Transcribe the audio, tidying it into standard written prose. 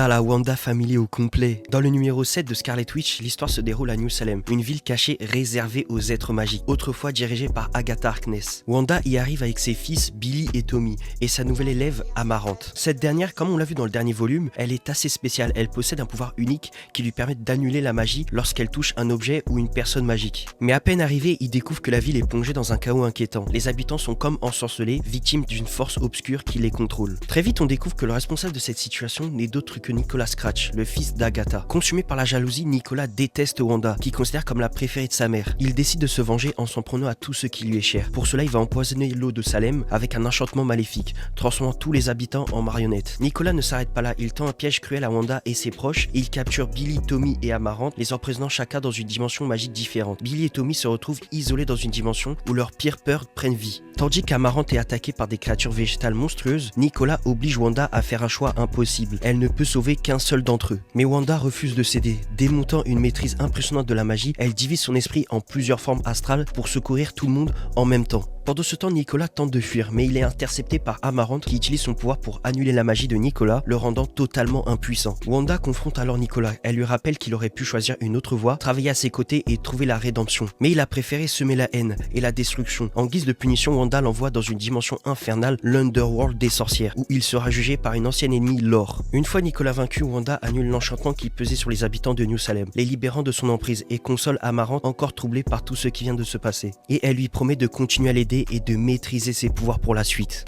a la Wanda Family au complet. Dans le numéro 7 de Scarlet Witch, l'histoire se déroule à New Salem, une ville cachée réservée aux êtres magiques, autrefois dirigée par Agatha Harkness. Wanda y arrive avec ses fils Billy et Tommy, et sa nouvelle élève Amarante. Cette dernière, comme on l'a vu dans le dernier volume, elle est assez spéciale, elle possède un pouvoir unique qui lui permet d'annuler la magie lorsqu'elle touche un objet ou une personne magique. Mais à peine arrivé, il découvre que la ville est plongée dans un chaos inquiétant. Les habitants sont comme ensorcelés, victimes d'une force obscure qui les contrôle. Très vite, on découvre que le responsable de cette situation n'est d'autre que Nicholas Scratch, le fils d'Agatha. Consumé par la jalousie, Nicolas déteste Wanda, qu'il considère comme la préférée de sa mère. Il décide de se venger en s'en prenant à tout ce qui lui est cher. Pour cela, il va empoisonner l'eau de Salem avec un enchantement maléfique, transformant tous les habitants en marionnettes. Nicolas ne s'arrête pas là, il tend un piège cruel à Wanda et ses proches, et il capture Billy, Tommy et Amarante, les emprisonnant chacun dans une dimension magique différente. Billy et Tommy se retrouvent isolés dans une dimension où leurs pires peurs prennent vie. Tandis qu'Amarante est attaquée par des créatures végétales monstrueuses, Nicolas oblige Wanda à faire un choix impossible. Elle ne peut sauver qu'un seul d'entre eux. Mais Wanda refuse de céder. Démontant une maîtrise impressionnante de la magie, elle divise son esprit en plusieurs formes astrales pour secourir tout le monde en même temps. Pendant ce temps, Nicolas tente de fuir, mais il est intercepté par Amarante qui utilise son pouvoir pour annuler la magie de Nicolas, le rendant totalement impuissant. Wanda confronte alors Nicolas. Elle lui rappelle qu'il aurait pu choisir une autre voie, travailler à ses côtés et trouver la rédemption. Mais il a préféré semer la haine et la destruction. En guise de punition, Wanda l'envoie dans une dimension infernale, l'Underworld des sorcières, où il sera jugé par une ancienne ennemie, Lore. Une fois Nicolas vaincu, Wanda annule l'enchantement qui pesait sur les habitants de New Salem, les libérant de son emprise et console Amarante encore troublée par tout ce qui vient de se passer. Et elle lui promet de continuer à l'aider et de maîtriser ses pouvoirs pour la suite.